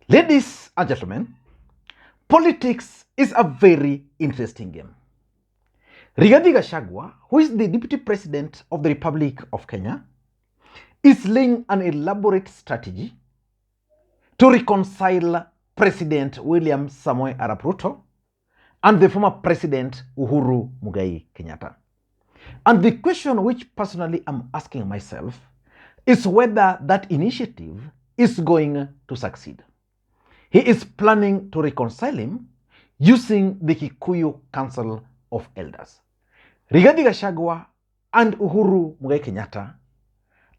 Ladies and gentlemen, politics is a very interesting game. Rigathi Gachagua, who is the Deputy President of the Republic of Kenya, is laying an elaborate strategy to reconcile President William Samoei Arap Ruto and the former President Uhuru Kenyatta. And the question which personally I'm asking myself is whether that initiative is going to succeed. He is planning to reconcile him using the Kikuyu Council of Elders. Rigathi Gachagua and Uhuru Kenyatta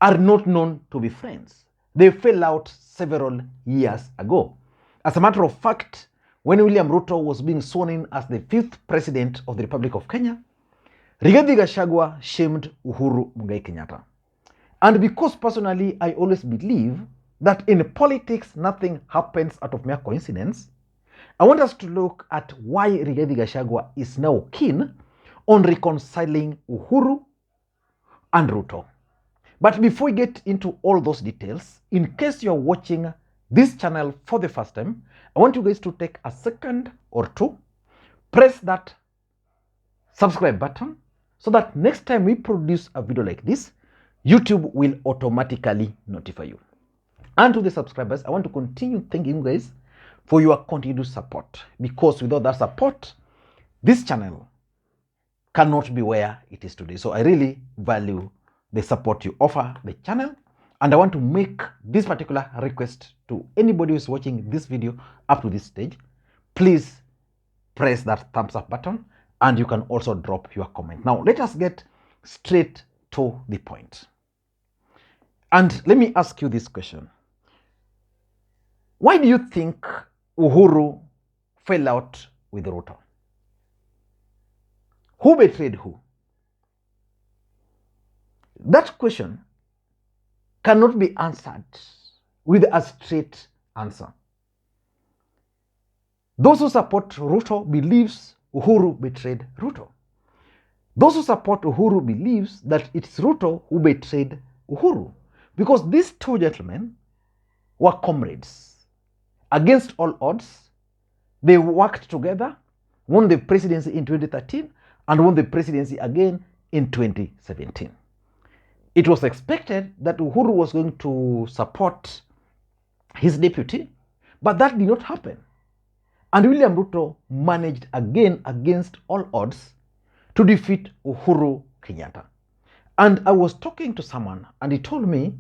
are not known to be friends. They fell out several years ago. As a matter of fact, when William Ruto was being sworn in as the 5th president of the Republic of Kenya, Rigathi Gachagua shamed Uhuru Kenyatta. And because personally I always believe that in politics nothing happens out of mere coincidence, I want us to look at why Rigathi Gachagua is now keen on reconciling Uhuru and Ruto. But before we get into all those details, in case you're watching this channel for the first time, I want you guys to take a second or two, press that subscribe button so that next time we produce a video like this, YouTube will automatically notify you. And to the subscribers, I want to continue thanking you guys for your continued support, because without that support, this channel cannot be where it is today. So I really value the support you offer the channel, and I want to make this particular request to anybody who is watching this video up to this stage. Please press that thumbs up button, and you can also drop your comment. Now let us get straight to the point. And let me ask you this question. Why do you think Uhuru fell out with Ruto? Who betrayed who? That question cannot be answered with a straight answer. Those who support Ruto believes Uhuru betrayed Ruto. Those who support Uhuru believes that it's Ruto who betrayed Uhuru, because these two gentlemen were comrades. Against all odds, they worked together, won the presidency in 2013 and won the presidency again in 2017. It was expected that Uhuru was going to support his deputy, but that did not happen. And William Ruto managed again against all odds to defeat Uhuru Kenyatta. And I was talking to someone and he told me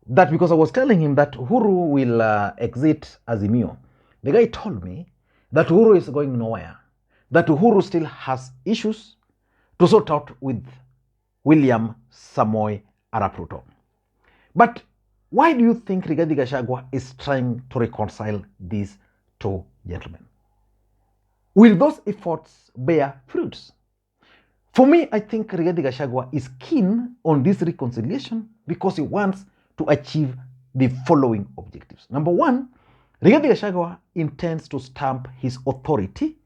that because I was telling him that Uhuru will exit Azimio, the guy told me that Uhuru is going nowhere, that Uhuru still has issues to sort out with William Samoei Arap Ruto. But why do you think Rigathi Gachagua is trying to reconcile these two gentlemen? Will those efforts bear fruits? For me, I think Rigathi Gachagua is keen on this reconciliation because he wants to achieve the following objectives. Number one, Rigathi Gachagua intends to stamp his authority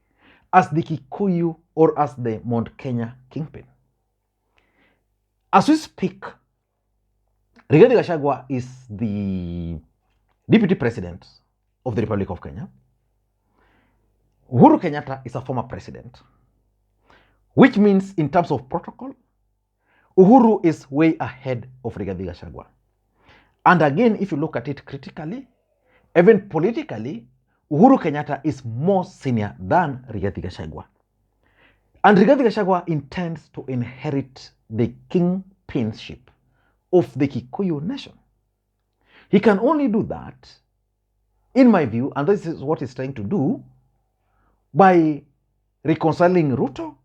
as the Kikuyu or as the Mount Kenya kingpin. As we speak, Rigathi Gachagua is the Deputy President of the Republic of Kenya. Uhuru Kenyatta is a former president, which means in terms of protocol, Uhuru is way ahead of Rigathi Gachagua. And again, if you look at it critically, even politically, Uhuru Kenyatta is more senior than Rigathi Gachagua. And Rigathi Gachagua intends to inherit the kingpinship of the Kikuyu nation. He can only do that, in my view, and this is what he's trying to do, by reconciling Ruto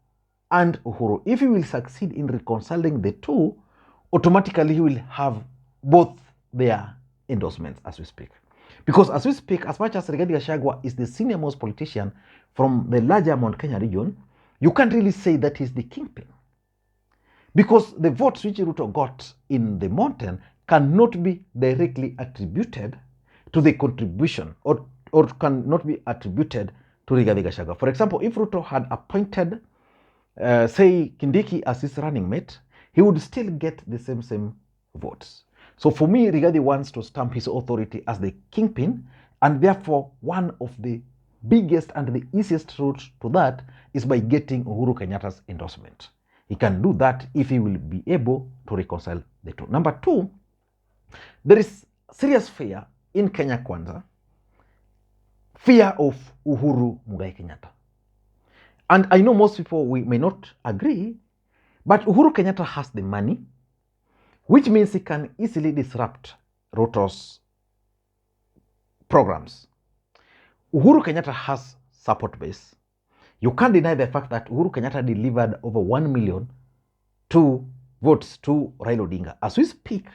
and Uhuru. If he will succeed in reconciling the two, automatically he will have both their endorsements as we speak. Because as we speak, as much as Rigathi Gachagua is the senior most politician from the larger Mount Kenya region, you can't really say that he's the kingpin. Because the votes which Ruto got in the mountain cannot be directly attributed to the contribution or cannot be attributed to Rigathi Gachagua. For example, if Ruto had appointed, say, Kindiki as his running mate, he would still get the same votes. So for me, Rigathi wants to stamp his authority as the kingpin, and therefore one of the biggest and the easiest route to that is by getting Uhuru Kenyatta's endorsement. He can do that if he will be able to reconcile the two. Number two, there is serious fear in Kenya Kwanza, fear of Uhuru Mugai Kenyatta. And I know most people, we may not agree, but Uhuru Kenyatta has the money, which means he can easily disrupt Ruto's programs. Uhuru Kenyatta has support base. You can't deny the fact that Uhuru Kenyatta delivered over 1 million votes to Raila Odinga. As we speak,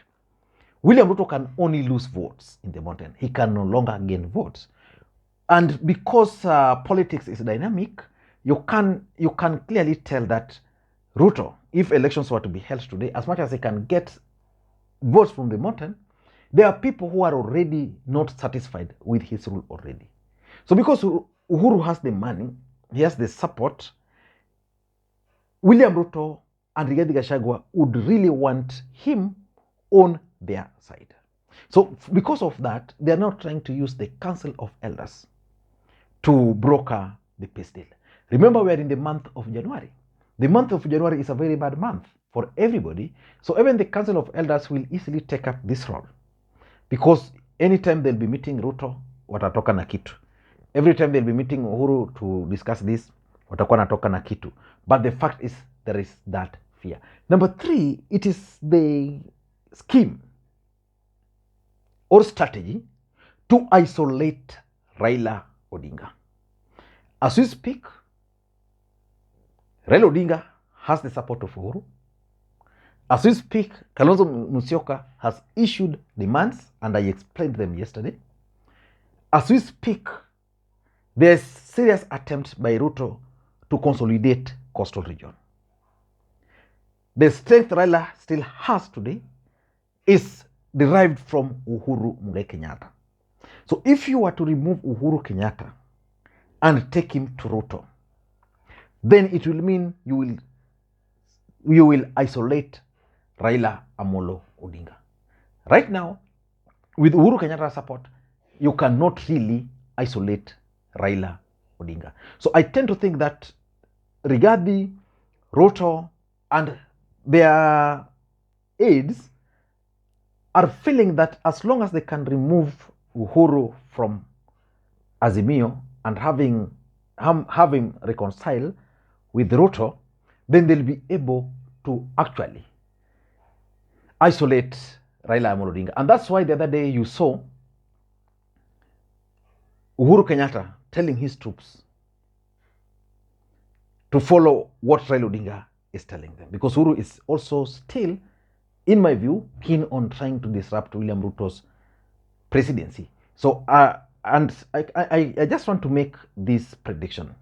William Ruto can only lose votes in the mountain. He can no longer gain votes. And because politics is dynamic, you can clearly tell that Ruto, if elections were to be held today, as much as he can get votes from the mountain, there are people who are already not satisfied with his rule already. So because Uhuru has the money, he has the support, William Ruto and Rigathi Gachagua would really want him on their side. So because of that, they are not trying to use the Council of Elders to broker the peace deal. Remember, we are in the month of January. The month of January is a very bad month for everybody. So even the Council of Elders will easily take up this role. Because anytime they'll be meeting Ruto, watatoka na kitu. Every time they'll be meeting Uhuru to discuss this, watakuwa natoka na kitu. But the fact is, there is that fear. Number three, it is the scheme or strategy to isolate Raila Odinga. As we speak, Raila Odinga has the support of Uhuru. As we speak, Kalonzo Musyoka has issued demands, and I explained them yesterday. As we speak, there's serious attempts by Ruto to consolidate coastal region. The strength Raila still has today is derived from Uhuru Mugai Kenyatta. So if you were to remove Uhuru Kenyatta and take him to Ruto, then it will mean you will isolate Raila Amolo Odinga. Right now, with Uhuru Kenyatta's support, you cannot really isolate Raila Odinga. So I tend to think that Rigathi, Ruto, and their aides are feeling that as long as they can remove Uhuru from Azimio and have him reconcile with Ruto, then they'll be able to actually isolate Raila Amolo Odinga. And that's why the other day you saw Uhuru Kenyatta telling his troops to follow what Raila Odinga is telling them. Because Uhuru is also still, in my view, keen on trying to disrupt William Ruto's presidency. So, and I just want to make this prediction.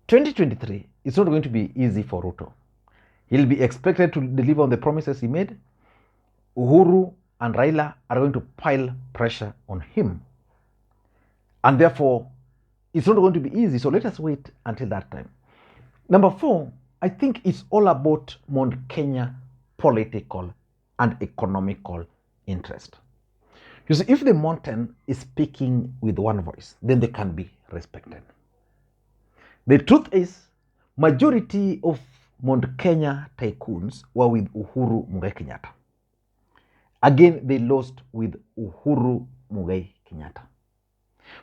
2023 is not going to be easy for Ruto. He'll be expected to deliver on the promises he made. Uhuru and Raila are going to pile pressure on him. And therefore, it's not going to be easy. So let us wait until that time. Number four, I think it's all about Mount Kenya political and economical interest. You see, if the mountain is speaking with one voice, then they can be respected. The truth is, majority of Mount Kenya tycoons were with Uhuru Mugai Kenyatta. Again, they lost with Uhuru Mugai Kenyatta.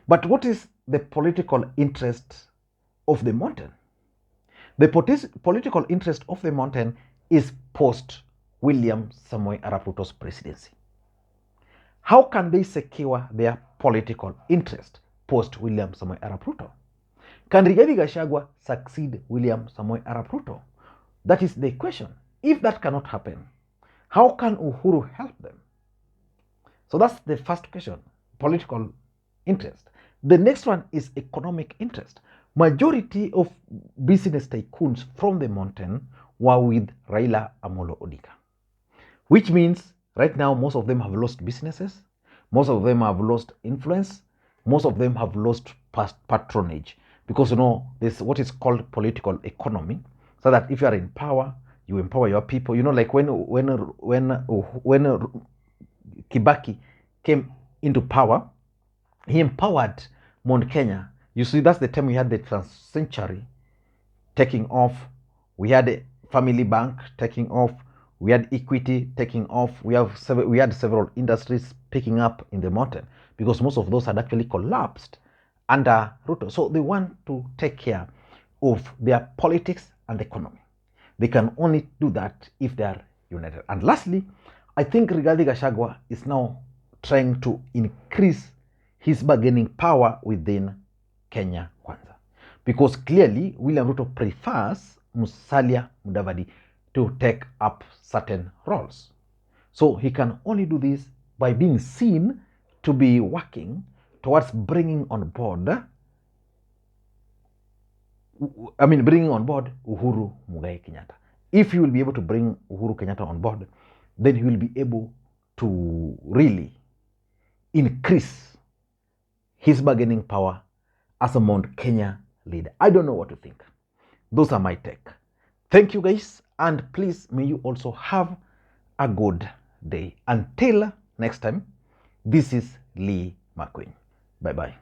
But what is the political interest of the mountain? The political interest of the mountain is post William Samoei Arap Ruto's presidency. How can they secure their political interest post William Samoei Arap Ruto? Can Rigathi Gachagua succeed William Samoei Arap Ruto? That is the question. If that cannot happen, how can Uhuru help them? So that's the first question, political interest. The next one is economic interest. Majority of business tycoons from the mountain were with Raila Amolo Odinga, which means right now most of them have lost businesses, most of them have lost influence, most of them have lost patronage, because there's what is called political economy, so that if you are in power, you empower your people. Like when Kibaki came into power, he empowered Mount Kenya. You see, that's the time we had the trans-century taking off. We had a Family Bank taking off. We had Equity taking off. We had several industries picking up in the mountain because most of those had actually collapsed under Ruto. So they want to take care of their politics and economy. They can only do that if they are united. And lastly, I think Rigathi Gachagua is now trying to increase his bargaining power within Kenya Kwanza. Because clearly, William Ruto prefers Musalia Mudavadi to take up certain roles. So he can only do this by being seen to be working towards bringing on board Uhuru Mugai Kenyatta. If he will be able to bring Uhuru Kenyatta on board, then he will be able to really increase his bargaining power as a Mount Kenya leader. I don't know what to think. Those are my take. Thank you guys, and please may you also have a good day. Until next time, this is Lee Makwiny. Bye-bye.